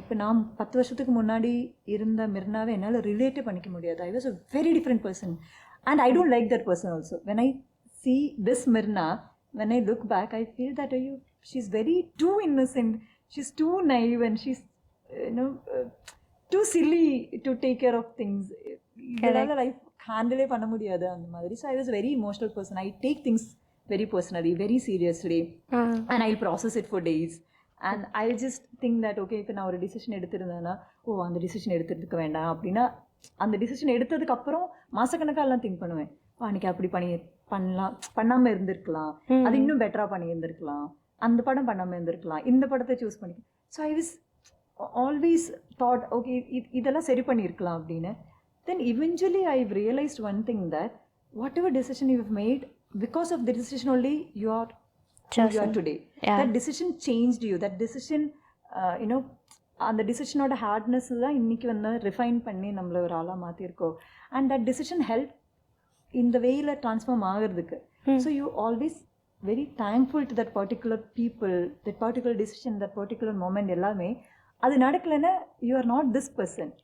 இப்போ நான் 10 வருஷத்துக்கு முன்னாடி இருந்த மிர்னாவை என்னால் ரிலேட்டே பண்ணிக்க முடியாது. I was a very different person and I don't like that person also. When I see this Mirna, when I look back, I feel that she's very too innocent, she's too naive, and she's too silly to take care of things. இதனால life ஹேண்டிலே பண்ண முடியாது அந்த மாதிரி. So I was very emotional person. I take things very personally, very seriously, and I'll process it for days. And I'll just think that okay, இப்போ நான் ஒரு decision எடுத்திருந்தேன்னா அந்த decision எடுத்துறதுக்கு வேண்டாம் அப்படின்னா அந்த டிசிஷன் எடுத்ததுக்கு அப்புறம் மாசக்கணக்காக எல்லாம் திங்க் பண்ணுவேன். அன்னைக்கு அப்படி பண்ணாமல் இருந்திருக்கலாம், அது இன்னும் பெட்டராக பண்ணியிருந்திருக்கலாம், அந்த படம் பண்ணாமல் இருந்திருக்கலாம், இந்த படத்தை சூஸ் பண்ணி. So I was always thought okay இதெல்லாம் சரி பண்ணியிருக்கலாம் அப்படின்னு. Then eventually I realised one thing that whatever decision you have made, because of the decision only you are today. That decision changed you. That decision அந்த டிசிஷனோட hardness தான் இன்னைக்கு வந்து refine பண்ணி நம்மளை ஒரு ஆளாக மாற்றிருக்கோம். அண்ட் தட் டிசிஷன் ஹெல்ப் இந்த வேயில் ட்ரான்ஸ்ஃபார்ம் ஆகிறதுக்கு. So you always very thankful to that particular people, that particular decision, that particular moment எல்லாமே. அது நடக்கலைன்னா you are not this person.